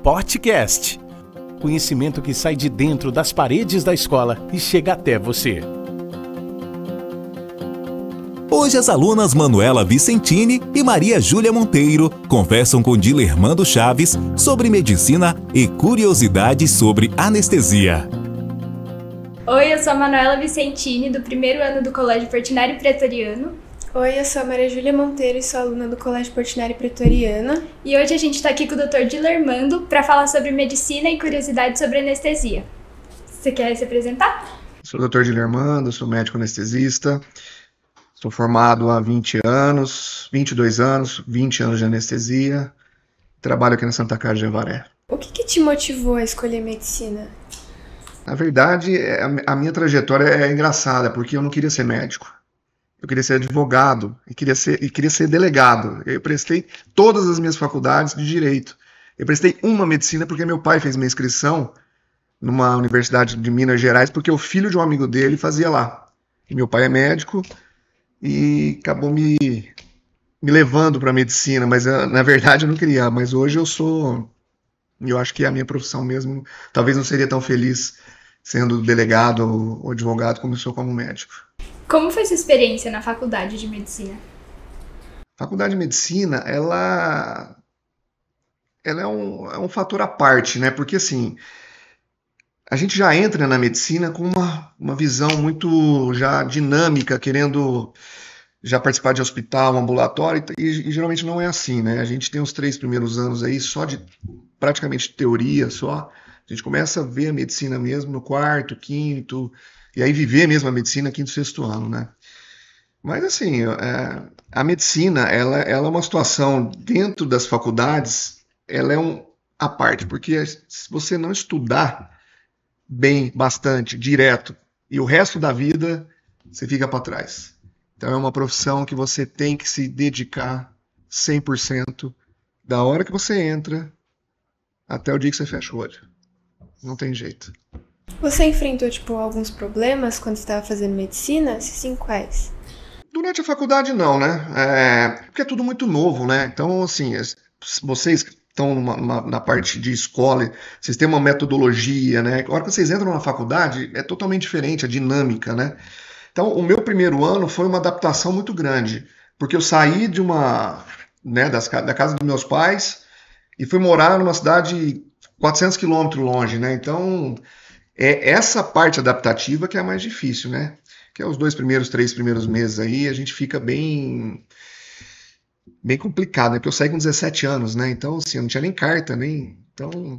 podcast. Conhecimento que sai de dentro das paredes da escola e chega até você. Hoje as alunas Manuela Vicentini e Maria Júlia Monteiro conversam com Dilermando Chaves sobre medicina e curiosidades sobre anestesia. Oi, eu sou a Manuela Vicentini, do primeiro ano do Colégio Portinari Pretoriano. Oi, eu sou a Maria Júlia Monteiro e sou aluna do Colégio Portinari Pretoriano. E hoje a gente está aqui com o Dr. Dilermando para falar sobre medicina e curiosidades sobre anestesia. Você quer se apresentar? Sou o Dr. Dilermando, sou médico anestesista. Sou formado há 22 anos, 20 anos de anestesia. Trabalho aqui na Santa Casa de Avaré. O que te motivou a escolher medicina? Na verdade, a minha trajetória é engraçada, porque eu não queria ser médico. Eu queria ser advogado e queria ser delegado. Eu prestei todas as minhas faculdades de direito. Eu prestei uma medicina porque meu pai fez minha inscrição numa universidade de Minas Gerais, porque o filho de um amigo dele fazia lá. E meu pai é médico e acabou me levando para a medicina, mas na verdade eu não queria. Mas hoje eu acho que é a minha profissão mesmo. Talvez não seria tão feliz sendo delegado ou advogado como eu sou como médico. Como foi sua experiência na faculdade de medicina? A faculdade de medicina, ela é um fator à parte, né? Porque assim, a gente já entra na medicina com uma visão muito já dinâmica, querendo já participar de hospital, ambulatório, e geralmente não é assim, né? A gente tem os 3 primeiros anos aí só de praticamente teoria, só. A gente começa a ver a medicina mesmo no 4º, 5º, e aí viver mesmo a medicina 5º, 6º ano, né? Mas assim, a medicina, ela é uma situação dentro das faculdades, ela é à parte, porque se você não estudar bem, bastante, direto, e o resto da vida, você fica para trás. Então é uma profissão que você tem que se dedicar 100% da hora que você entra até o dia que você fecha o olho. Não tem jeito. Você enfrentou, alguns problemas quando você estava fazendo medicina? Se sim, quais? Durante a faculdade, não, né? Porque é tudo muito novo, né? Então, assim, vocês que estão na parte de escola, vocês têm uma metodologia, né? A hora que vocês entram na faculdade, é totalmente diferente a dinâmica, né? Então, o meu primeiro ano foi uma adaptação muito grande, porque eu saí de da casa dos meus pais e fui morar numa cidade 400 quilômetros longe, né? Então, é essa parte adaptativa que é a mais difícil, né? Que é os 3 primeiros meses aí, a gente fica bem complicado, né? Porque eu saí com 17 anos, né? Então, assim, eu não tinha nem carta, Então,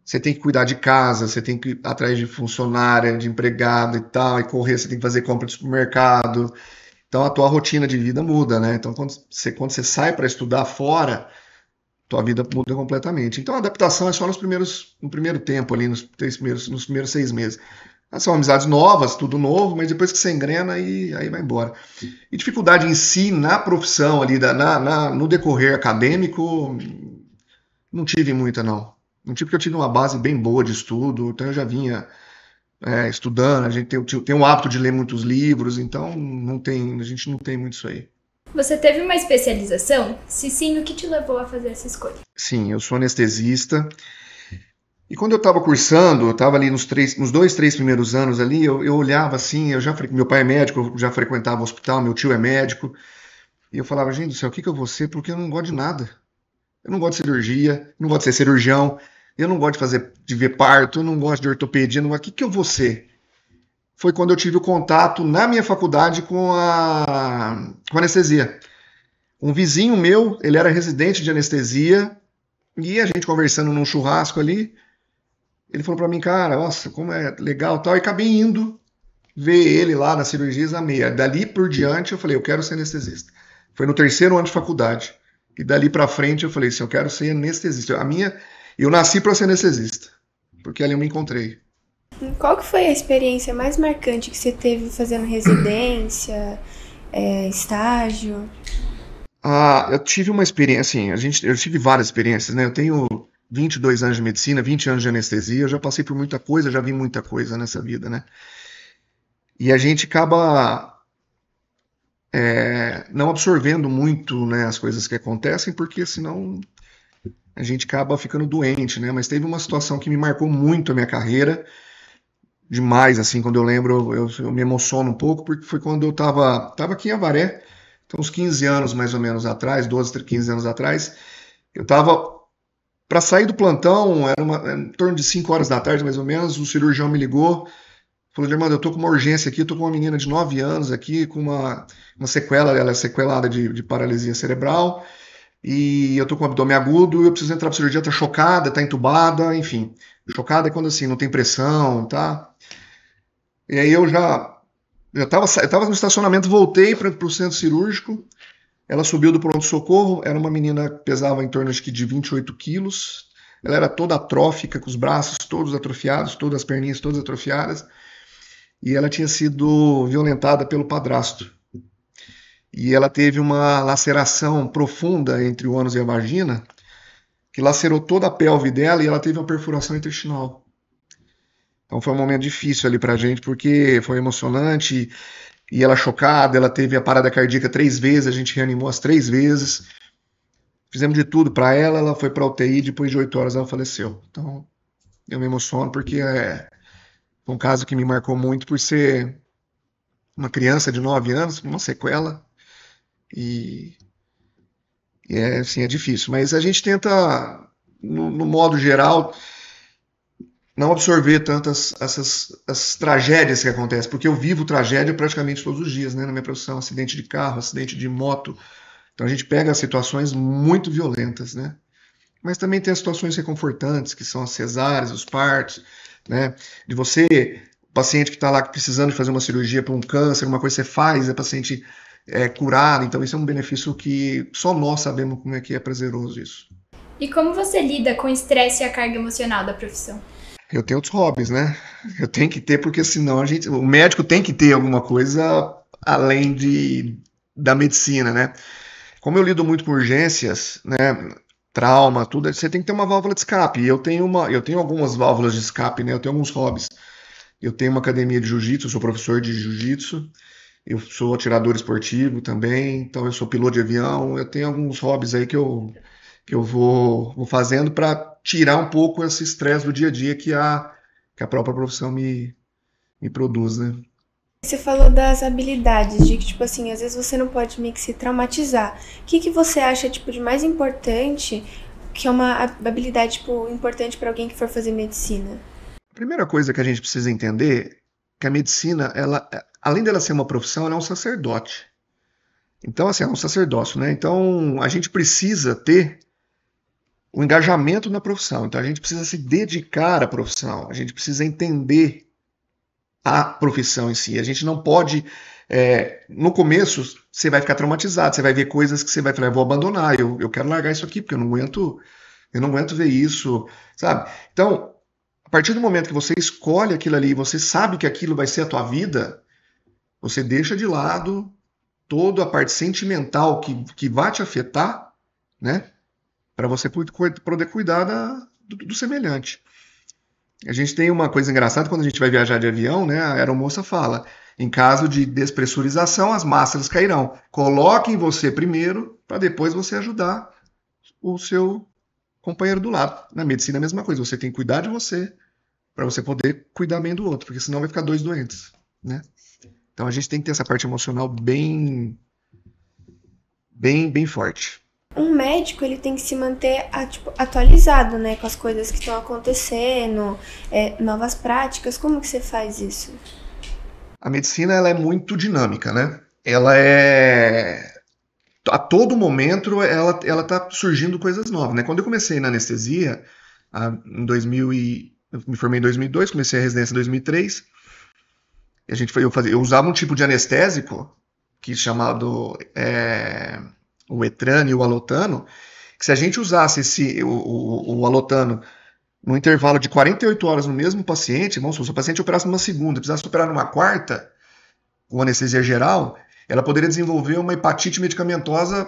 você tem que cuidar de casa, você tem que ir atrás de funcionária, de empregado e tal, e correr, você tem que fazer compra de supermercado. Então, a tua rotina de vida muda, né? Então, quando você sai para estudar fora, tua vida muda completamente. Então a adaptação é só no primeiro tempo ali, nos primeiros 6 meses. São amizades novas, tudo novo, mas depois que você engrena, aí vai embora. E dificuldade em si, na profissão ali, no decorrer acadêmico, não tive muita, não. Não tive, porque eu tive uma base bem boa de estudo, então eu já vinha estudando, a gente tem o hábito de ler muitos livros, então a gente não tem muito isso aí. Você teve uma especialização? Se sim, o que te levou a fazer essa escolha? Sim, eu sou anestesista. E quando eu estava cursando, eu estava ali nos 2, 3 primeiros anos ali, eu olhava assim, meu pai é médico, eu já frequentava o hospital, meu tio é médico, e eu falava, gente do céu, o que eu vou ser? Porque eu não gosto de nada. Eu não gosto de cirurgia, não gosto de ser cirurgião, eu não gosto de ver parto, eu não gosto de ortopedia, o que eu vou ser? Foi quando eu tive o contato na minha faculdade com a anestesia. Um vizinho meu, ele era residente de anestesia, e a gente conversando num churrasco ali, ele falou para mim, cara, nossa, como é legal tal, e acabei indo ver ele lá nas cirurgias a meia. Dali por diante eu falei, eu quero ser anestesista. Foi no 3º ano de faculdade. E dali para frente eu falei assim, eu quero ser anestesista. Eu nasci para ser anestesista, porque ali eu me encontrei. Qual que foi a experiência mais marcante que você teve fazendo residência, estágio? Eu tive uma experiência, assim, eu tive várias experiências, né? Eu tenho 22 anos de medicina, 20 anos de anestesia, eu já passei por muita coisa, já vi muita coisa nessa vida, né? E a gente acaba não absorvendo muito, né, as coisas que acontecem, porque senão a gente acaba ficando doente, né? Mas teve uma situação que me marcou muito a minha carreira, demais, assim, quando eu lembro, eu me emociono um pouco, porque foi quando eu tava aqui em Avaré, então uns 15 anos mais ou menos atrás, 12, 15 anos atrás, eu tava para sair do plantão, era em torno de 5 horas da tarde mais ou menos, o cirurgião me ligou, falou, Germano, eu tô com uma urgência aqui, tô com uma menina de 9 anos aqui, com uma sequela, ela é sequelada de paralisia cerebral, e eu tô com o abdômen agudo, eu preciso entrar pra cirurgia, tá chocada, tá entubada, enfim. Chocada é quando assim, não tem pressão, tá? E aí eu tava no estacionamento, voltei para o centro cirúrgico, ela subiu do pronto-socorro, era uma menina que pesava em torno acho que de 28 quilos, ela era toda atrófica, com os braços todos atrofiados, todas as perninhas todas atrofiadas, e ela tinha sido violentada pelo padrasto. E ela teve uma laceração profunda entre o ânus e a vagina, que lacerou toda a pelve dela e ela teve uma perfuração intestinal. Então foi um momento difícil ali pra gente, porque foi emocionante, e ela chocada, ela teve a parada cardíaca 3 vezes, a gente reanimou as 3 vezes, fizemos de tudo pra ela, ela foi pra UTI, depois de 8 horas ela faleceu. Então eu me emociono porque foi um caso que me marcou muito por ser uma criança de 9 anos, uma sequela, e assim, é difícil, mas a gente tenta, no modo geral, não absorver tantas essas tragédias que acontecem, porque eu vivo tragédia praticamente todos os dias, né, na minha profissão, acidente de carro, acidente de moto, então a gente pega situações muito violentas, né, mas também tem as situações reconfortantes, que são as cesáreas, os partos, né, de você, o paciente que está lá precisando de fazer uma cirurgia para um câncer, uma coisa que você faz, é paciente curado, então isso é um benefício que só nós sabemos como é que é prazeroso isso. E como você lida com o estresse e a carga emocional da profissão? Eu tenho outros hobbies, né? Eu tenho que ter, porque senão o médico tem que ter alguma coisa além da medicina, né? Como eu lido muito com urgências, né? Trauma, tudo, você tem que ter uma válvula de escape. E eu tenho algumas válvulas de escape, né? Eu tenho alguns hobbies. Eu tenho uma academia de jiu-jitsu, eu sou professor de jiu-jitsu. Eu sou atirador esportivo também, então eu sou piloto de avião. Eu tenho alguns hobbies aí que eu vou fazendo para tirar um pouco esse estresse do dia a dia que a própria profissão me produz, né? Você falou das habilidades, de que, tipo assim, às vezes você não pode meio que se traumatizar. O que você acha, tipo, de mais importante, que é uma habilidade, tipo, importante para alguém que for fazer medicina? A primeira coisa que a gente precisa entender é que a medicina, ela, além dela ser uma profissão, ela é um sacerdote. Então, assim, é um sacerdócio, né? Então, a gente precisa ter o engajamento na profissão. Então, a gente precisa se dedicar à profissão. A gente precisa entender a profissão em si. A gente não pode... no começo, você vai ficar traumatizado. Você vai ver coisas que você vai falar, eu vou abandonar. Eu quero largar isso aqui, porque eu não aguento ver isso, sabe? Então, a partir do momento que você escolhe aquilo ali, você sabe que aquilo vai ser a tua vida, você deixa de lado toda a parte sentimental que vai te afetar, né? Para você poder cuidar do semelhante. A gente tem uma coisa engraçada quando a gente vai viajar de avião, né? A aeromoça fala, em caso de despressurização, as máscaras cairão. Coloque em você primeiro, para depois você ajudar o seu companheiro do lado. Na medicina é a mesma coisa, você tem que cuidar de você, para você poder cuidar bem do outro, porque senão vai ficar 2 doentes, né? Então a gente tem que ter essa parte emocional bem forte. Um médico, ele tem que se manter atualizado, né, com as coisas que estão acontecendo, novas práticas. Como que você faz isso? A medicina, ela é muito dinâmica, né? Ela é... A todo momento, ela tá surgindo coisas novas, né? Quando eu comecei na anestesia, eu me formei em 2002, comecei a residência em 2003, eu usava um tipo de anestésico, que é chamado o etrano e o alotano, que se a gente usasse o alotano no intervalo de 48 horas no mesmo paciente, vamos supor, se o paciente operasse numa segunda, precisasse operar numa quarta, com anestesia geral, ela poderia desenvolver uma hepatite medicamentosa,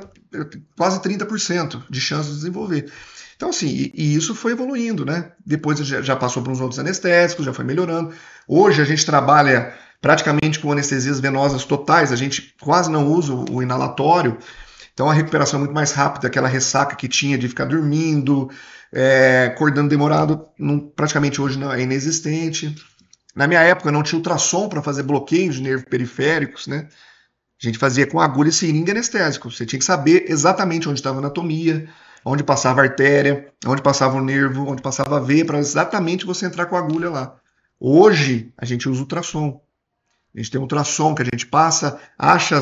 quase 30% de chance de desenvolver. Então, assim, e isso foi evoluindo, né? Depois já passou para uns outros anestésicos, já foi melhorando. Hoje a gente trabalha praticamente com anestesias venosas totais, a gente quase não usa o inalatório. Então a recuperação é muito mais rápida, aquela ressaca que tinha de ficar dormindo, acordando demorado, praticamente hoje é inexistente. Na minha época não tinha ultrassom para fazer bloqueio de nervos periféricos, né? A gente fazia com agulha e seringa anestésico. Você tinha que saber exatamente onde estava a anatomia, onde passava a artéria, onde passava o nervo, onde passava a veia, para exatamente você entrar com a agulha lá. Hoje, a gente usa ultrassom. A gente tem um ultrassom que a gente passa, acha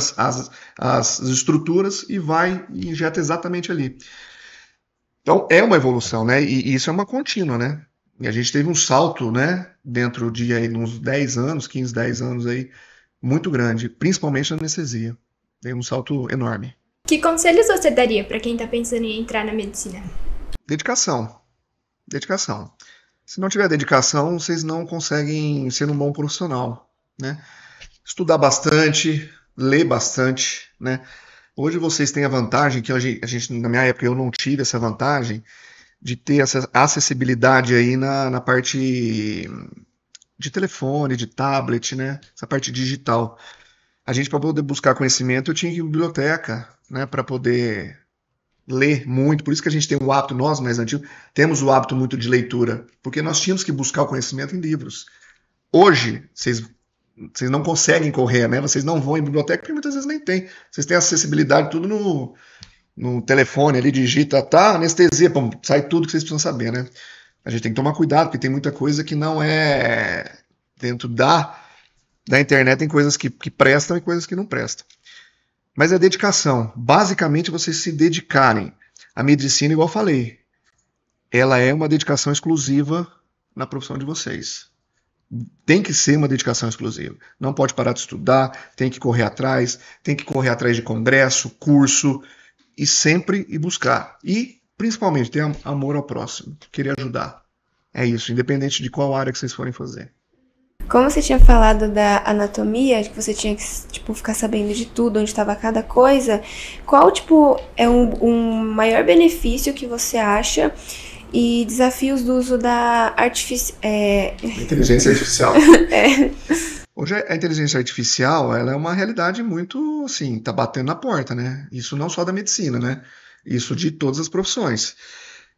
as estruturas e vai e injeta exatamente ali. Então, é uma evolução, né? E isso é uma contínua, né? E a gente teve um salto, né? Dentro de aí, uns 10 anos, 15, 10 anos aí, muito grande, principalmente na anestesia. Tem um salto enorme. Que conselhos você daria para quem está pensando em entrar na medicina? Dedicação. Dedicação. Se não tiver dedicação, vocês não conseguem ser um bom profissional, né? Estudar bastante, ler bastante, né? Hoje vocês têm a vantagem, que a gente, na minha época eu não tive essa vantagem, de ter essa acessibilidade aí na parte de telefone, de tablet, né? Essa parte digital. A gente, para poder buscar conhecimento, eu tinha que ir à biblioteca, né? Para poder ler muito. Por isso que a gente tem o hábito, nós mais antigos, temos o hábito muito de leitura, porque nós tínhamos que buscar o conhecimento em livros. Hoje, vocês não conseguem correr, né? Vocês não vão em biblioteca, porque muitas vezes nem tem. Vocês têm acessibilidade tudo no telefone, ali digita, tá, anestesia, pum, sai tudo que vocês precisam saber, né? A gente tem que tomar cuidado, porque tem muita coisa que não é dentro da internet, tem coisas que prestam e coisas que não prestam. Mas é dedicação. Basicamente, vocês se dedicarem. A medicina, igual eu falei, ela é uma dedicação exclusiva na profissão de vocês. Tem que ser uma dedicação exclusiva. Não pode parar de estudar, tem que correr atrás de congresso, curso, e sempre ir buscar. E, principalmente, ter amor ao próximo, querer ajudar. É isso, independente de qual área que vocês forem fazer. Como você tinha falado da anatomia, que você tinha que, tipo, ficar sabendo de tudo, onde estava cada coisa, qual, tipo, é um maior benefício que você acha e desafios do uso da inteligência artificial. Hoje a inteligência artificial, ela é uma realidade muito, assim, tá batendo na porta, né? Isso não só da medicina, né? Isso de todas as profissões.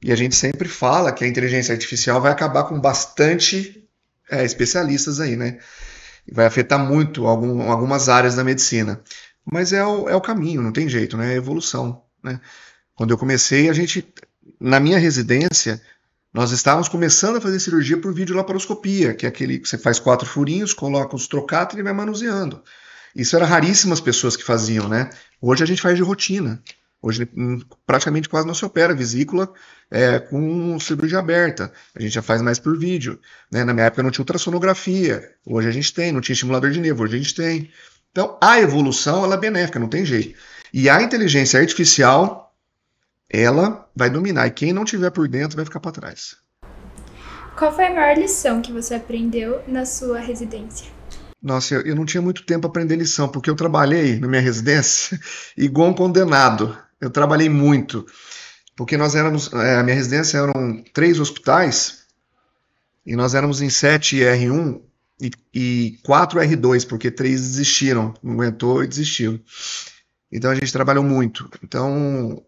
E a gente sempre fala que a inteligência artificial vai acabar com bastante especialistas aí, né? Vai afetar muito algumas áreas da medicina. Mas é o caminho, não tem jeito, né? É evolução, né? Quando eu comecei, na minha residência, nós estávamos começando a fazer cirurgia por videolaparoscopia, que é aquele que você faz 4 furinhos, coloca os trocáteros e vai manuseando. Isso era raríssimas pessoas que faziam, né? Hoje a gente faz de rotina. Hoje praticamente quase não se opera vesícula com cirurgia aberta. A gente já faz mais por vídeo, né? Na minha época não tinha ultrassonografia. Hoje a gente tem. Não tinha estimulador de nervo. Hoje a gente tem. Então a evolução ela é benéfica, não tem jeito. E a inteligência artificial ela vai dominar. E quem não tiver por dentro vai ficar para trás. Qual foi a maior lição que você aprendeu na sua residência? Nossa, eu não tinha muito tempo para aprender lição, porque eu trabalhei na minha residência igual um condenado. Eu trabalhei muito, porque nós éramos, a minha residência eram 3 hospitais, e nós éramos em 7 R1 e 4 R2, porque 3 desistiram, não aguentou e desistiu. Então a gente trabalhou muito. Então,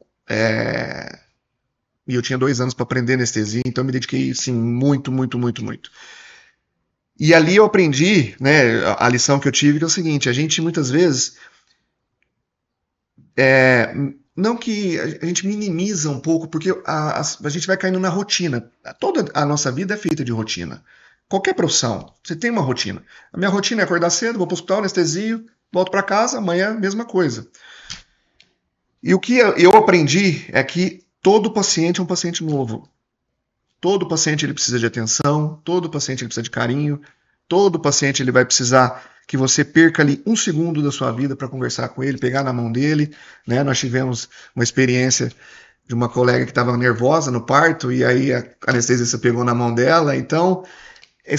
e eu tinha 2 anos para aprender anestesia, então eu me dediquei assim, muito. E ali eu aprendi, né, a lição que eu tive, que é o seguinte: a gente muitas vezes, não que a gente minimiza um pouco, porque a gente vai caindo na rotina. Toda a nossa vida é feita de rotina. Qualquer profissão, você tem uma rotina. A minha rotina é acordar cedo, vou para o hospital, anestesio, volto para casa, amanhã mesma coisa. E o que eu aprendi é que todo paciente é um paciente novo. Todo paciente ele precisa de atenção, todo paciente ele precisa de carinho, todo paciente ele vai precisar que você perca ali 1 segundo da sua vida para conversar com ele, pegar na mão dele, né? Nós tivemos uma experiência de uma colega que estava nervosa no parto e aí a anestesista pegou na mão dela. Então,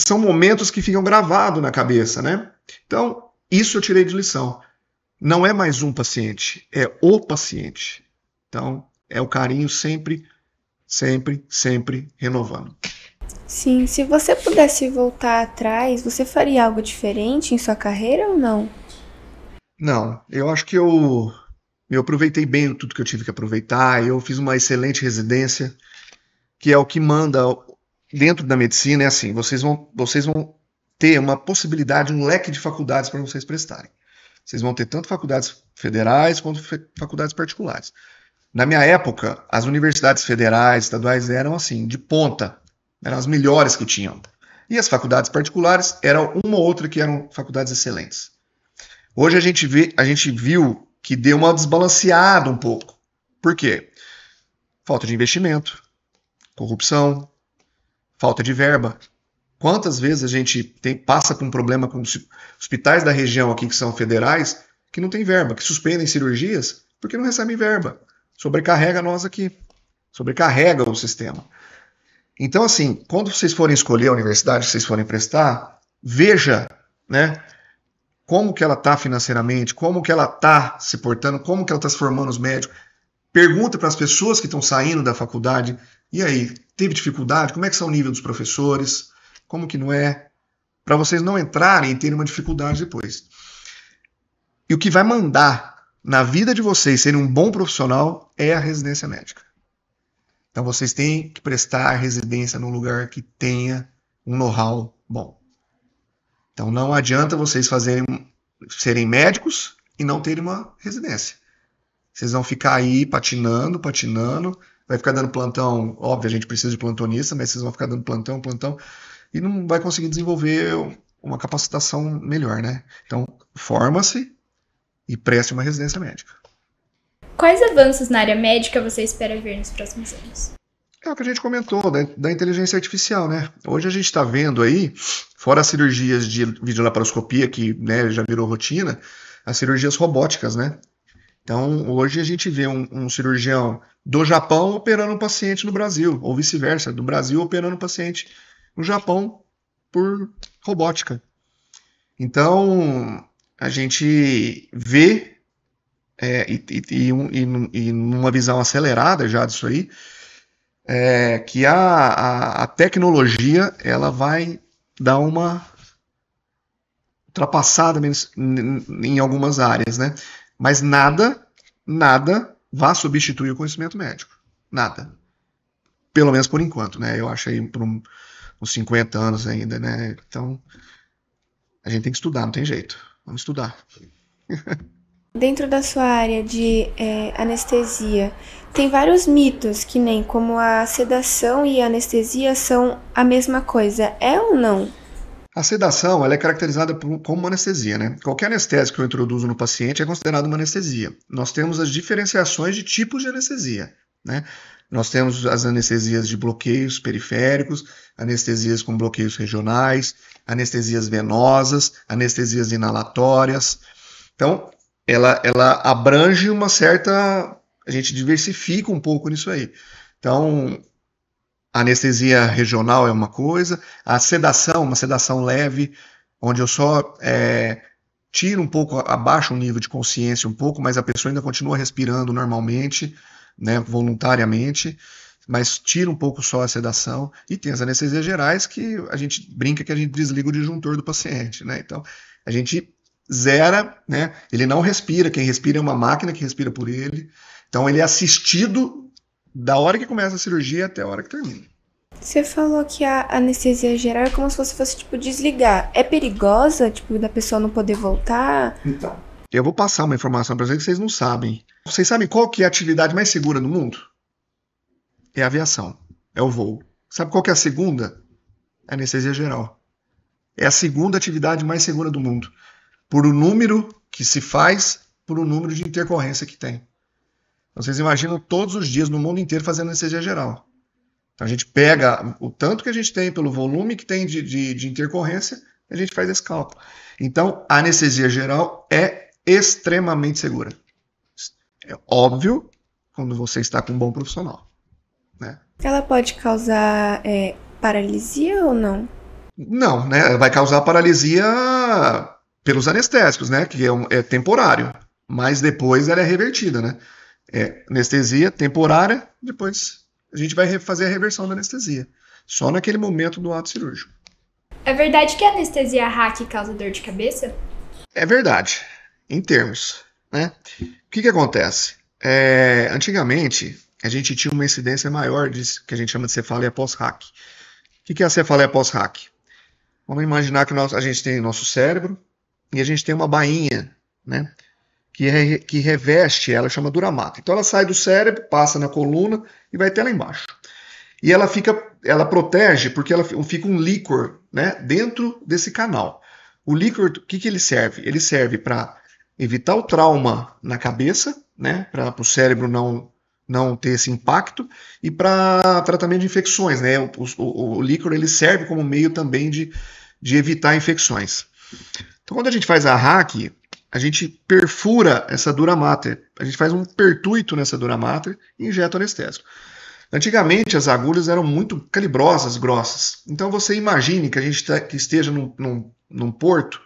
são momentos que ficam gravados na cabeça, né? Então, isso eu tirei de lição. Não é mais um paciente, é o paciente. Então, é o carinho sempre renovando. Sim, se você pudesse voltar atrás, você faria algo diferente em sua carreira ou não? Não, eu acho que eu eu aproveitei bem tudo que eu tive que aproveitar, eu fiz uma excelente residência, que é o que manda dentro da medicina, é assim, vocês vão ter uma possibilidade, um leque de faculdades para vocês prestarem. Vocês vão ter tanto faculdades federais quanto faculdades particulares. Na minha época, as universidades federais, estaduais eram assim, de ponta, eram as melhores que tinham. E as faculdades particulares eram uma ou outra que eram faculdades excelentes. Hoje a gente viu que deu uma desbalanceada um pouco. Por quê? Falta de investimento, corrupção, falta de verba. Quantas vezes a gente passa por um problema com hospitais da região aqui que são federais, que não tem verba, que suspendem cirurgias porque não recebem verba. Sobrecarrega nós aqui. Sobrecarrega o sistema. Então, assim, quando vocês forem escolher a universidade que vocês forem prestar, veja, né, como que ela está financeiramente, como que ela está se portando, como que ela está se formando os médicos. Pergunta para as pessoas que estão saindo da faculdade, e aí, teve dificuldade? Como é que são o nível dos professores? Como que não é? Para vocês não entrarem e terem uma dificuldade depois. E o que vai mandar na vida de vocês serem um bom profissional é a residência médica. Então vocês têm que prestar residência num lugar que tenha um know-how bom. Então não adianta vocês serem médicos e não terem uma residência. Vocês vão ficar aí patinando, vai ficar dando plantão. Óbvio, a gente precisa de plantonista, mas vocês vão ficar dando plantão, e não vai conseguir desenvolver uma capacitação melhor, né? Então, forma-se e preste uma residência médica. Quais avanços na área médica você espera ver nos próximos anos? É o que a gente comentou, da inteligência artificial, né? Hoje a gente está vendo aí, fora as cirurgias de videolaparoscopia, que, né, já virou rotina, as cirurgias robóticas, né? Então, hoje a gente vê um cirurgião do Japão operando um paciente no Brasil, ou vice-versa, do Brasil operando um paciente no Japão por robótica. Então, a gente vê, e numa visão acelerada já disso aí, que a tecnologia ela vai dar uma ultrapassada em algumas áreas, né? Mas nada vai substituir o conhecimento médico. Nada. Pelo menos por enquanto, né? Eu acho aí por uns 50 anos ainda, né? Então, a gente tem que estudar, não tem jeito. Vamos estudar. Dentro da sua área de anestesia, tem vários mitos, que nem como a sedação e a anestesia são a mesma coisa. É ou não? A sedação ela é caracterizada como uma anestesia, né? Qualquer anestésico que eu introduzo no paciente é considerado uma anestesia. Nós temos as diferenciações de tipos de anestesia, né? Nós temos as anestesias de bloqueios periféricos, anestesias com bloqueios regionais, anestesias venosas, anestesias inalatórias. Então, ela abrange uma certa... A gente diversifica um pouco nisso aí. Então, a anestesia regional é uma coisa, a sedação, uma sedação leve, onde eu só tiro um pouco, abaixo o nível de consciência um pouco, mas a pessoa ainda continua respirando normalmente, né, voluntariamente, mas tira um pouco só a sedação. E tem as anestesias gerais que a gente brinca que a gente desliga o disjuntor do paciente, né? Então, a gente zera, né? Ele não respira, quem respira é uma máquina que respira por ele. Então, ele é assistido da hora que começa a cirurgia até a hora que termina. Você falou que a anestesia geral é como se fosse tipo desligar. É perigosa, tipo, da pessoa não poder voltar? Então, eu vou passar uma informação para vocês que vocês não sabem. Vocês sabem qual que é a atividade mais segura do mundo? É a aviação, é o voo. Sabe qual que é a segunda? A anestesia geral. É a segunda atividade mais segura do mundo. Por o número que se faz, por o número de intercorrência que tem. Vocês imaginam todos os dias no mundo inteiro fazendo anestesia geral. Então a gente pega o tanto que a gente tem pelo volume que tem de intercorrência, a gente faz esse cálculo. Então a anestesia geral é extremamente segura. É óbvio quando você está com um bom profissional, né? Ela pode causar paralisia ou não? Não, né? Ela vai causar paralisia pelos anestésicos, né? Que é temporário. Mas depois ela é revertida, né? É anestesia temporária, depois a gente vai fazer a reversão da anestesia. Só naquele momento do ato cirúrgico. É verdade que a anestesia hack causa dor de cabeça? É verdade, em termos. né? O que acontece? Antigamente, a gente tinha uma incidência maior disso, que a gente chama de cefaleia pós-hack. O que é a cefaleia pós-hack? Vamos imaginar que a gente tem nosso cérebro e a gente tem uma bainha, né? Que reveste, ela chama duramata. Então ela sai do cérebro, passa na coluna e vai até lá embaixo. E ela protege porque ela fica um líquor, né, dentro desse canal. O líquor, o que ele serve? Ele serve para evitar o trauma na cabeça, né, para o cérebro não ter esse impacto, e para tratamento de infecções, né? O líquor ele serve como meio também de evitar infecções. Então quando a gente faz a hack, a gente perfura essa dura mater, a gente faz um pertuito nessa dura mater e injeta o anestésico. Antigamente as agulhas eram muito calibrosas, grossas. Então você imagine que a gente que esteja num porto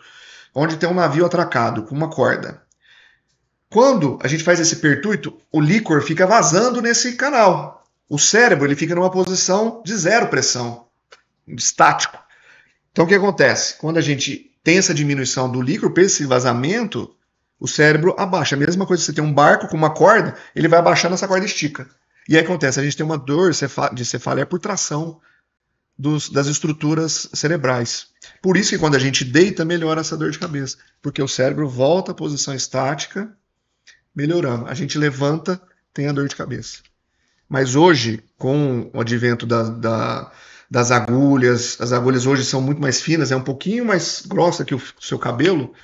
onde tem um navio atracado com uma corda. Quando a gente faz esse pertuito, o líquor fica vazando nesse canal. O cérebro ele fica numa posição de zero pressão, estático. Então o que acontece? Quando a gente tem essa diminuição do líquor, esse vazamento, o cérebro abaixa. A mesma coisa, você tem um barco com uma corda, ele vai abaixando, essa corda estica. E aí acontece, a gente tem uma dor de cefaleia por tração das estruturas cerebrais. Por isso que quando a gente deita, melhora essa dor de cabeça. Porque o cérebro volta à posição estática, melhorando. A gente levanta, tem a dor de cabeça. Mas hoje, com o advento das agulhas, as agulhas hoje são muito mais finas, é um pouquinho mais grossa que o seu cabelo.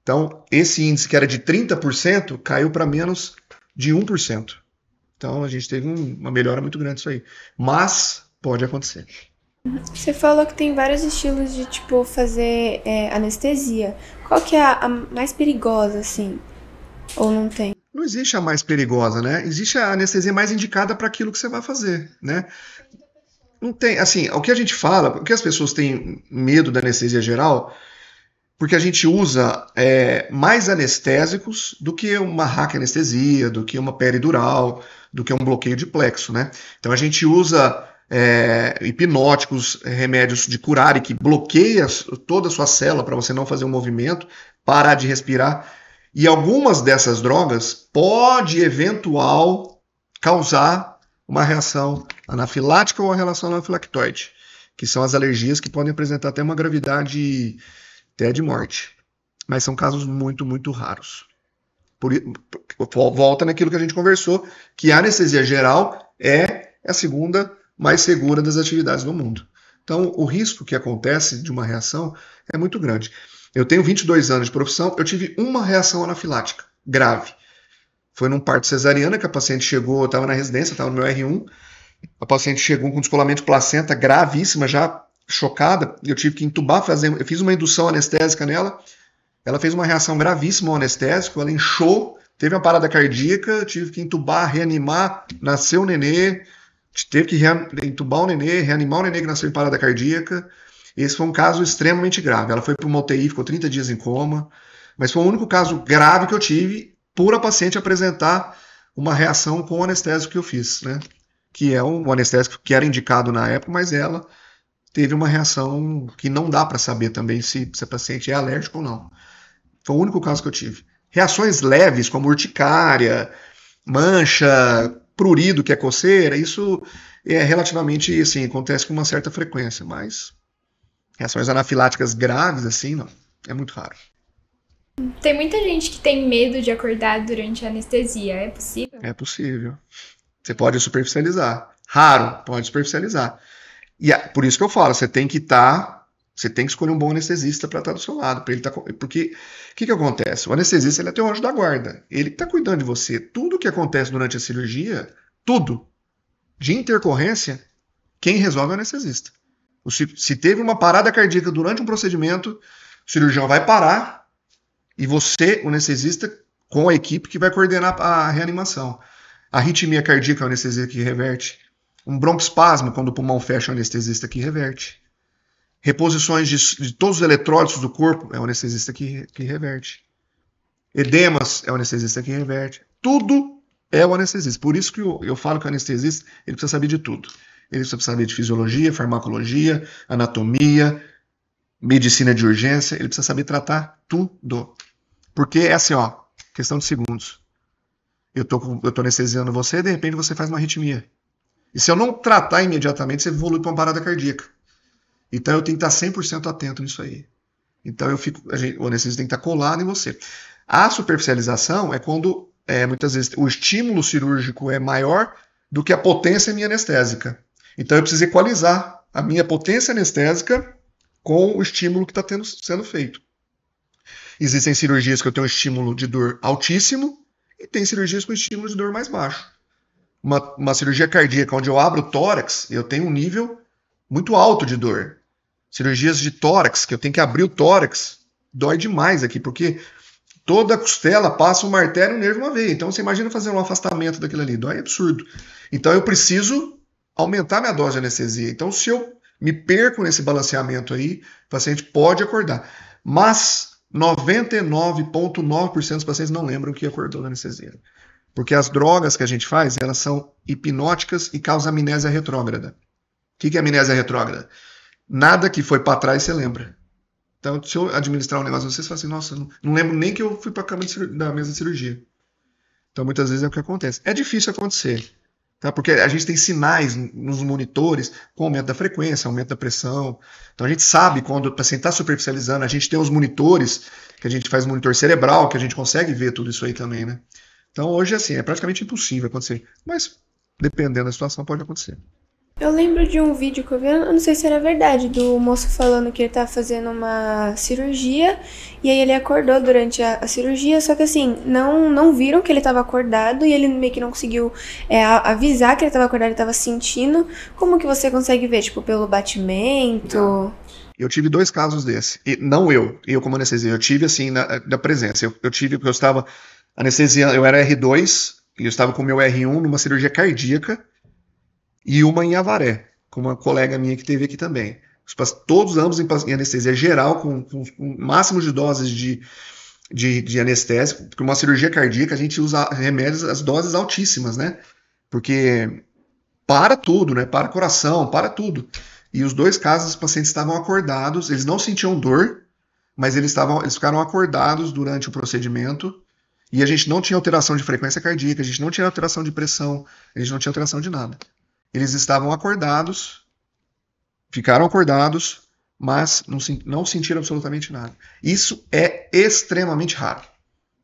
Então, esse índice que era de 30% caiu para menos de 1%. Então, a gente teve uma melhora muito grande nisso aí. Mas pode acontecer. Você falou que tem vários estilos de, tipo, fazer anestesia. Qual que é a mais perigosa, assim? Ou não tem? Não existe a mais perigosa, né? Existe a anestesia mais indicada para aquilo que você vai fazer, né? Não tem, assim, o que a gente fala, porque as pessoas têm medo da anestesia geral, porque a gente usa mais anestésicos do que uma raquianestesia, do que uma peridural, do que um bloqueio de plexo, né? Então a gente usa hipnóticos, remédios de curare que bloqueia toda a sua célula para você não fazer um movimento, parar de respirar. E algumas dessas drogas pode eventual causar uma reação anafilática ou a relação anafilactoide, que são as alergias que podem apresentar até uma gravidade até de morte. Mas são casos muito, muito raros. Volta naquilo que a gente conversou, que a anestesia geral é a segunda mais segura das atividades do mundo. Então, o risco que acontece de uma reação é muito grande. Eu tenho 22 anos de profissão, eu tive uma reação anafilática grave. Foi num parto cesariana que a paciente chegou, eu estava na residência, estava no meu R1, a paciente chegou com descolamento de placenta gravíssima, já chocada, eu tive que entubar, eu fiz uma indução anestésica nela, ela fez uma reação gravíssima ao anestésico, ela inchou, teve uma parada cardíaca, tive que entubar, reanimar, nasceu o nenê, teve que entubar o nenê, reanimar o nenê que nasceu em parada cardíaca. Esse foi um caso extremamente grave. Ela foi para uma UTI, ficou 30 dias em coma, mas foi o único caso grave que eu tive por a paciente apresentar uma reação com o anestésico que eu fiz, né? Que é um anestésico que era indicado na época, mas ela teve uma reação que não dá para saber também se a paciente é alérgica ou não. Foi o único caso que eu tive. Reações leves, como urticária, mancha, prurido, que é coceira, isso é relativamente, assim, acontece com uma certa frequência, mas reações anafiláticas graves, assim, não. É muito raro. Tem muita gente que tem medo de acordar durante a anestesia. É possível? É possível. Você pode superficializar. Raro, pode superficializar. E por isso que eu falo, você tem que escolher um bom anestesista para estar do seu lado. Porque o que acontece? O anestesista ele é teu anjo da guarda. Ele está cuidando de você. Tudo que acontece durante a cirurgia, tudo, de intercorrência, quem resolve é o anestesista. Se teve uma parada cardíaca durante um procedimento, o cirurgião vai parar e você, o anestesista, com a equipe que vai coordenar a reanimação. A arritmia cardíaca é o anestesista que reverte. Um broncoespasmo, quando o pulmão fecha, é o anestesista que reverte. Reposições de todos os eletrólitos do corpo, é o anestesista que reverte. Edemas, é o anestesista que reverte. Tudo é o anestesista. Por isso que eu falo que o anestesista ele precisa saber de tudo. Ele precisa saber de fisiologia, farmacologia, anatomia, medicina de urgência. Ele precisa saber tratar tudo. Porque é assim, ó, questão de segundos. Eu tô anestesiando você, de repente você faz uma arritmia. E se eu não tratar imediatamente, você evolui para uma parada cardíaca. Então eu tenho que estar 100% atento nisso aí. Então o anestesista tem que estar colado em você. A superficialização é quando, muitas vezes, o estímulo cirúrgico é maior do que a potência minha anestésica. Então eu preciso equalizar a minha potência anestésica com o estímulo que está sendo feito. Existem cirurgias que eu tenho um estímulo de dor altíssimo e tem cirurgias com estímulo de dor mais baixo. Uma cirurgia cardíaca onde eu abro o tórax, eu tenho um nível muito alto de dor. Cirurgias de tórax, que eu tenho que abrir o tórax, dói demais aqui, porque toda a costela passa uma artéria e um nervo uma veia. Então você imagina fazer um afastamento daquilo ali, dói absurdo. Então eu preciso aumentar minha dose de anestesia. Então se eu me perco nesse balanceamento aí, o paciente pode acordar. Mas 99,9% dos pacientes não lembram que acordou na anestesia. Porque as drogas que a gente faz, elas são hipnóticas e causam amnésia retrógrada. O que é amnésia retrógrada? Nada que foi para trás você lembra. Então, se eu administrar um negócio, vocês falam assim, nossa, não lembro nem que eu fui para a cama da mesa de cirurgia. Então, muitas vezes é o que acontece. É difícil acontecer, tá? Porque a gente tem sinais nos monitores com aumento da frequência, aumento da pressão. Então, a gente sabe quando o paciente está superficializando. A gente tem os monitores, que a gente faz monitor cerebral, que a gente consegue ver tudo isso aí também, né? Então, hoje, assim, é praticamente impossível acontecer. Mas, dependendo da situação, pode acontecer. Eu lembro de um vídeo que eu vi, eu não sei se era verdade, do moço falando que ele tava fazendo uma cirurgia e aí ele acordou durante a cirurgia, só que assim, não viram que ele tava acordado e ele meio que não conseguiu avisar que ele tava acordado, ele tava sentindo. Como que você consegue ver? Tipo, pelo batimento? Eu tive 2 casos desse. E não eu como anestesia, eu tive assim, da presença. Eu tive, porque eu estava anestesiando, eu era R2 e eu estava com o meu R1 numa cirurgia cardíaca. E uma em Avaré, com uma colega minha que teve aqui também. Todos ambos em anestesia geral, com máximo de doses de anestésico, porque uma cirurgia cardíaca a gente usa remédios, as doses altíssimas, né? Porque para tudo, né? Para coração, para tudo. E os 2 casos, os pacientes estavam acordados, eles não sentiam dor, mas eles ficaram acordados durante o procedimento, e a gente não tinha alteração de frequência cardíaca, a gente não tinha alteração de pressão, a gente não tinha alteração de nada. Eles estavam acordados, ficaram acordados, mas não sentiram absolutamente nada. Isso é extremamente raro.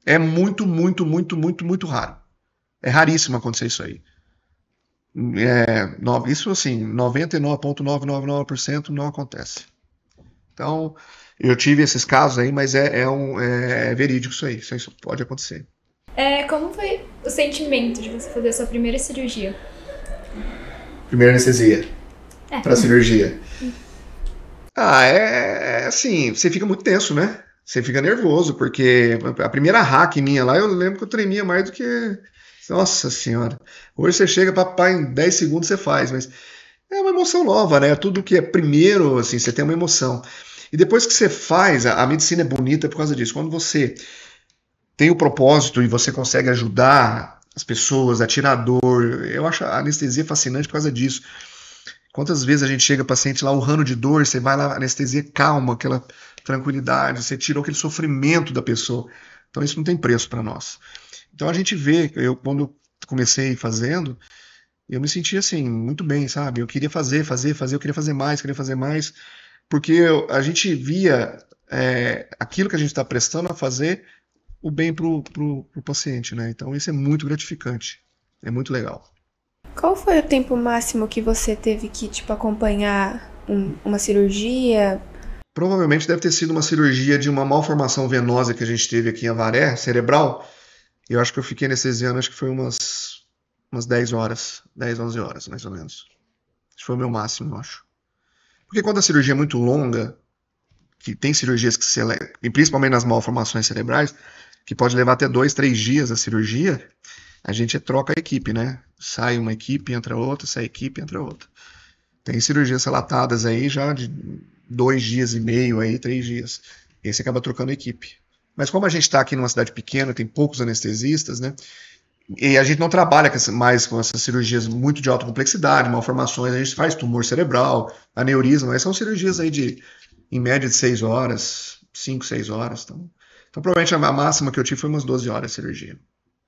É muito, muito, muito, muito, muito raro. É raríssimo acontecer isso aí. Isso, assim, 99,999% não acontece. Então, eu tive esses casos aí, mas é verídico isso aí. Isso pode acontecer. Como foi o sentimento de você fazer a sua primeira cirurgia? Primeira anestesia para cirurgia. Assim, você fica muito tenso, né? Você fica nervoso, porque a primeira hack minha lá, eu lembro que eu tremia mais do que... Nossa senhora. Hoje você chega, papai, em 10 segundos você faz, mas é uma emoção nova, né? Tudo que é primeiro, assim, você tem uma emoção. E depois que você faz, a medicina é bonita por causa disso. Quando você tem o propósito e você consegue ajudar as pessoas, a tirar dor, eu acho a anestesia fascinante por causa disso. Quantas vezes a gente chega paciente lá urrando de dor, você vai lá, anestesia calma, aquela tranquilidade, você tirou aquele sofrimento da pessoa. Então isso não tem preço para nós. Então a gente vê, quando eu comecei fazendo, eu me sentia assim, muito bem, sabe? Eu queria fazer, eu queria fazer mais, porque a gente via aquilo que a gente está prestando a fazer o bem pro paciente, né? Então isso é muito gratificante, é muito legal. Qual foi o tempo máximo que você teve que, acompanhar uma cirurgia? Provavelmente deve ter sido uma cirurgia de uma malformação venosa que a gente teve aqui em Avaré, cerebral. Eu acho que eu fiquei anestesiando, acho que foi umas 10 horas, 10, 11 horas, mais ou menos. Acho que foi o meu máximo, eu acho. Porque quando a cirurgia é muito longa, que tem cirurgias que e principalmente nas malformações cerebrais, que pode levar até 2, 3 dias a cirurgia, a gente troca a equipe, né? Sai uma equipe, entra outra, sai a equipe, entra outra. Tem cirurgias relatadas aí já de 2 dias e meio, aí, 3 dias. E aí você acaba trocando a equipe. Mas como a gente está aqui numa cidade pequena, tem poucos anestesistas, né? E a gente não trabalha mais com essas cirurgias muito de alta complexidade, malformações, a gente faz tumor cerebral, aneurisma, mas são cirurgias aí em média de 6 horas, 5, 6 horas. Então, Então, provavelmente a máxima que eu tive foi umas 12 horas de cirurgia.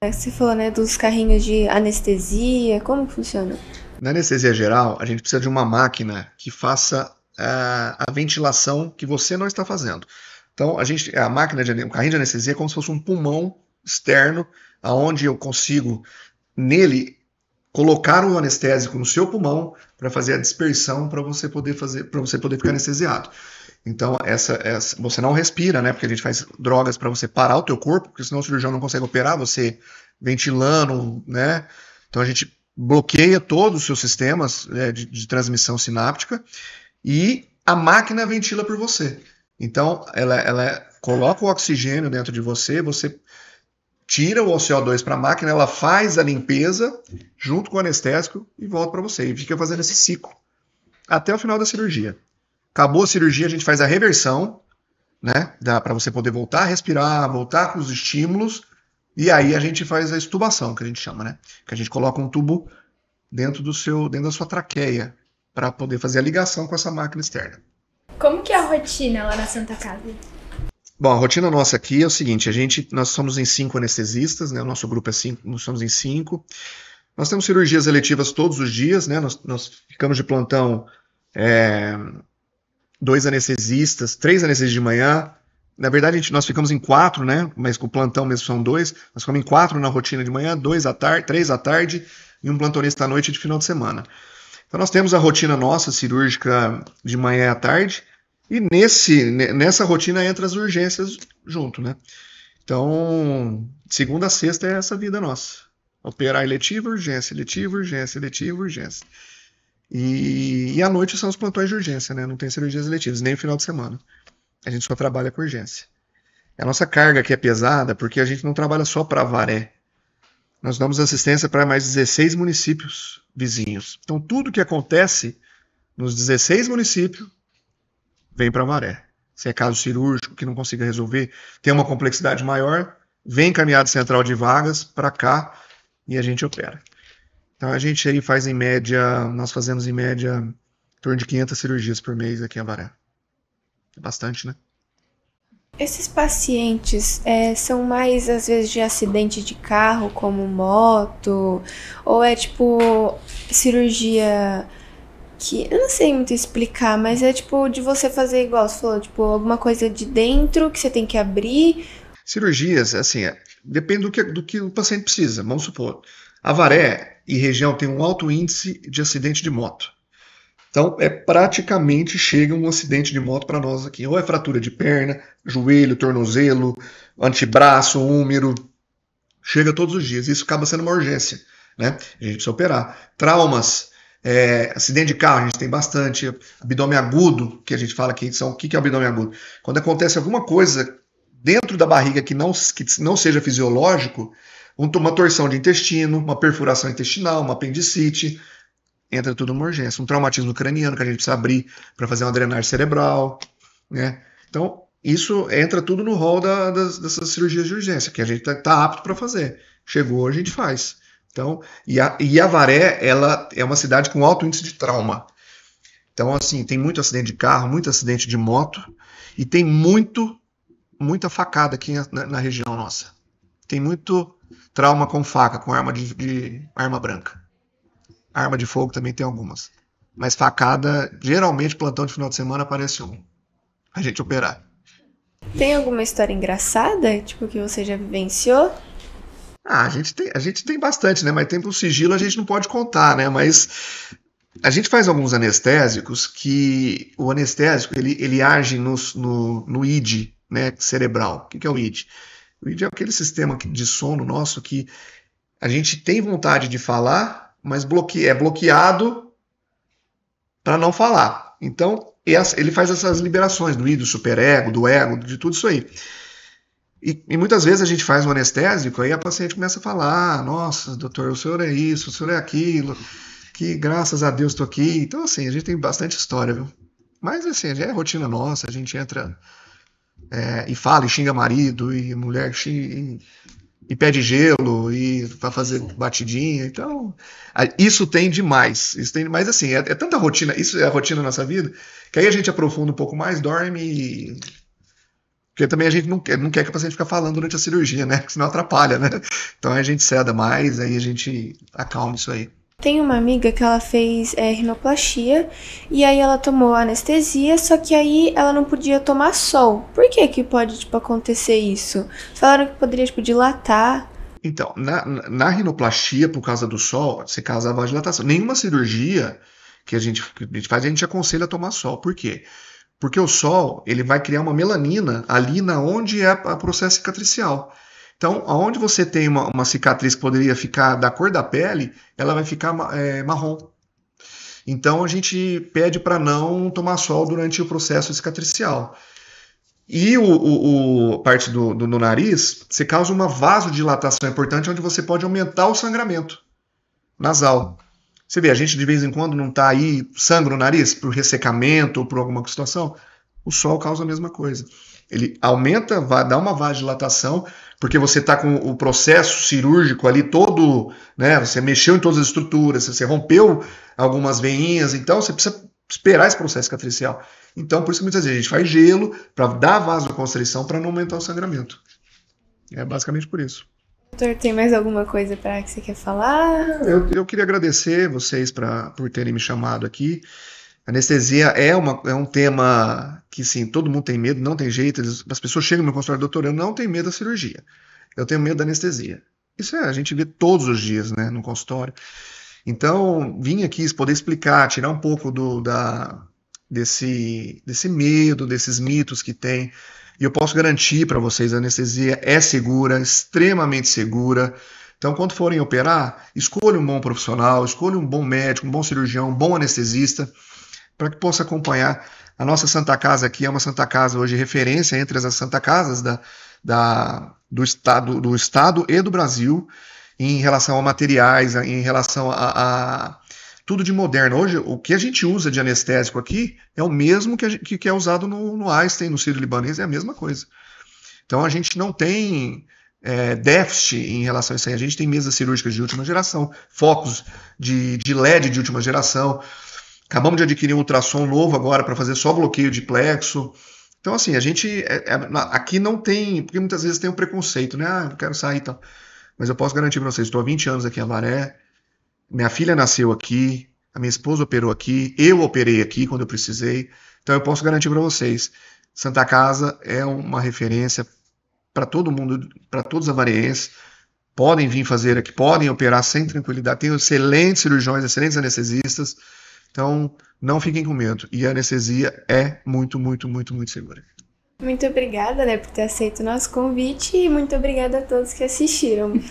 Você falou, né, dos carrinhos de anestesia, como que funciona? Na anestesia geral, a gente precisa de uma máquina que faça a ventilação que você não está fazendo. Então, o carrinho de anestesia é como se fosse um pulmão externo, aonde eu consigo, nele, colocar o anestésico no seu pulmão para fazer a dispersão para você poder ficar anestesiado. Então, você não respira, né? Porque a gente faz drogas para você parar o teu corpo, porque senão o cirurgião não consegue operar você ventilando, né? Então, a gente bloqueia todos os seus sistemas de transmissão sináptica e a máquina ventila por você. Então, ela coloca o oxigênio dentro de você, você tira o CO2 para a máquina, ela faz a limpeza junto com o anestésico e volta para você. E fica fazendo esse ciclo até o final da cirurgia. Acabou a cirurgia, a gente faz a reversão, né? Para você poder voltar a respirar, voltar com os estímulos, e aí a gente faz a extubação, que a gente chama, né? Que a gente coloca um tubo dentro da sua traqueia para poder fazer a ligação com essa máquina externa. Como que é a rotina lá na Santa Casa? Bom, a rotina nossa aqui é o seguinte, nós somos em 5 anestesistas, né? O nosso grupo é 5, nós somos em 5. Nós temos cirurgias eletivas todos os dias, né? Nós ficamos de plantão 2 anestesistas, 3 anestesistas de manhã. Na verdade, nós ficamos em 4, né? Mas com o plantão mesmo são 2. Nós ficamos em 4 na rotina de manhã, 2 à tarde, 3 à tarde e um plantonista à noite de final de semana. Então nós temos a rotina nossa cirúrgica de manhã à tarde e nessa rotina entra as urgências junto, né? Então, segunda a sexta é essa vida nossa. Operar eletiva, urgência, eletiva, urgência, eletiva, urgência. E à noite são os plantões de urgência, né? Não tem cirurgias eletivas, nem no final de semana. A gente só trabalha com urgência. A nossa carga aqui é pesada porque a gente não trabalha só para Avaré. Nós damos assistência para mais 16 municípios vizinhos. Então, tudo que acontece nos 16 municípios vem para Avaré. Se é caso cirúrgico que não consiga resolver, tem uma complexidade maior, vem encaminhado central de vagas para cá e a gente opera. Então, a gente aí faz nós fazemos em média em torno de 500 cirurgias por mês aqui em Avaré. É bastante, né? Esses pacientes são mais, às vezes, de acidente de carro, como moto, ou é tipo cirurgia que eu não sei muito explicar, mas é tipo de você fazer igual você falou, tipo alguma coisa de dentro que você tem que abrir. Cirurgias, assim, depende do que o paciente precisa. Vamos supor, Avaré e região tem um alto índice de acidente de moto. Então, praticamente chega um acidente de moto para nós aqui. Ou é fratura de perna, joelho, tornozelo, antebraço, úmero. Chega todos os dias. Isso acaba sendo uma urgência, né? A gente precisa operar. Traumas, acidente de carro, a gente tem bastante. Abdômen agudo, que a gente fala aqui. O que é abdômen agudo? Quando acontece alguma coisa dentro da barriga que não seja fisiológico, uma torção de intestino, uma perfuração intestinal, uma apendicite, entra tudo numa urgência. Um traumatismo craniano que a gente precisa abrir para fazer uma drenagem cerebral, né? Então, isso entra tudo no rol dessas cirurgias de urgência, que a gente está apto para fazer. Chegou, a gente faz. Então, e Avaré, ela é uma cidade com alto índice de trauma. Então, assim, tem muito acidente de carro, muito acidente de moto, e tem muita facada aqui na região nossa. Tem muito trauma com faca, com arma arma branca. Arma de fogo também tem algumas. Mas facada, geralmente plantão de final de semana aparece a gente operar. Tem alguma história engraçada, tipo, que você já vivenciou? A gente tem bastante, né? Mas tem pro sigilo a gente não pode contar, né? Mas a gente faz alguns anestésicos que o anestésico ele age no ID, né, cerebral. O que é o ID? O ID é aquele sistema de sono nosso que a gente tem vontade de falar, mas é bloqueado para não falar. Então, ele faz essas liberações do I, do superego, do ego, de tudo isso aí. E muitas vezes a gente faz um anestésico, aí a paciente começa a falar, nossa, doutor, o senhor é isso, o senhor é aquilo, que graças a Deus estou aqui. Então, assim, a gente tem bastante história, viu? Mas, assim, já é rotina nossa, a gente entra e fala, e xinga marido, e mulher xinga... E pede gelo, e para fazer batidinha. Então, isso tem demais. Mas assim, é tanta rotina, isso é a rotina da nossa vida, que aí a gente aprofunda um pouco mais, dorme Porque também a gente não quer que o paciente fique falando durante a cirurgia, né? Porque senão atrapalha, né? Então a gente ceda mais, aí a gente acalma isso aí. Tem uma amiga que ela fez rinoplastia e aí ela tomou anestesia, só que aí ela não podia tomar sol. Por que que pode, tipo, acontecer isso? Falaram que poderia, tipo, dilatar. Então, na rinoplastia, por causa do sol, você causa a vasodilatação. Nenhuma cirurgia que a gente faz, a gente aconselha a tomar sol. Por quê? Porque o sol, ele vai criar uma melanina ali na onde é o processo cicatricial. Então, aonde você tem uma cicatriz que poderia ficar da cor da pele, ela vai ficar marrom. Então, a gente pede para não tomar sol durante o processo cicatricial. E a parte do nariz, você causa uma vasodilatação importante, onde você pode aumentar o sangramento nasal. Você vê, a gente de vez em quando não está aí sangue no nariz por ressecamento ou por alguma situação. O sol causa a mesma coisa. Ele aumenta, dá uma vasodilatação, porque você está com o processo cirúrgico ali todo, né? Você mexeu em todas as estruturas, você rompeu algumas veinhas, então você precisa esperar esse processo cicatricial. Então, por isso que muitas vezes a gente faz gelo para dar vasoconstrição para não aumentar o sangramento. É basicamente por isso. Doutor, tem mais alguma coisa que você quer falar? Eu queria agradecer vocês por terem me chamado aqui. Anestesia é um tema que, sim, todo mundo tem medo, não tem jeito. As pessoas chegam no meu consultório, doutor, eu não tenho medo da cirurgia, eu tenho medo da anestesia. Isso a gente vê todos os dias, né, no consultório. Então, vim aqui poder explicar, tirar um pouco desse medo, desses mitos que tem. E eu posso garantir para vocês, a anestesia é segura, extremamente segura. Então, quando forem operar, escolha um bom profissional, escolha um bom médico, um bom cirurgião, um bom anestesista, para que possa acompanhar. A nossa Santa Casa aqui é uma Santa Casa hoje referência entre as Santa Casas do Estado e do Brasil, em relação a materiais, em relação a tudo de moderno. Hoje, o que a gente usa de anestésico aqui é o mesmo que é usado no Einstein, no Sírio-Libanês, é a mesma coisa. Então, a gente não tem déficit em relação a isso aí. A gente tem mesas cirúrgicas de última geração, focos de LED de última geração. Acabamos de adquirir um ultrassom novo agora para fazer só bloqueio de plexo. Então, assim, a gente aqui não tem, porque muitas vezes tem um preconceito, né? Ah, não quero sair e tal. Mas eu posso garantir para vocês, estou há 20 anos aqui em Avaré, minha filha nasceu aqui, a minha esposa operou aqui, eu operei aqui quando eu precisei. Então, eu posso garantir para vocês, Santa Casa é uma referência para todo mundo, para todos os avarienses. Podem vir fazer aqui, podem operar sem tranquilidade. Tem excelentes cirurgiões, excelentes anestesistas. Então, não fiquem com medo. E a anestesia é muito, muito, muito, muito segura. Muito obrigada, né, por ter aceito o nosso convite e muito obrigada a todos que assistiram.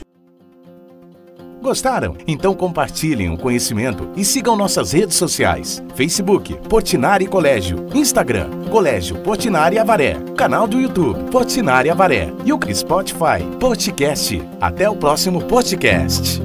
Gostaram? Então compartilhem o conhecimento e sigam nossas redes sociais. Facebook, Portinari Colégio. Instagram, Colégio Portinari Avaré. Canal do YouTube, Portinari Avaré. E o Spotify, Podcast. Até o próximo podcast.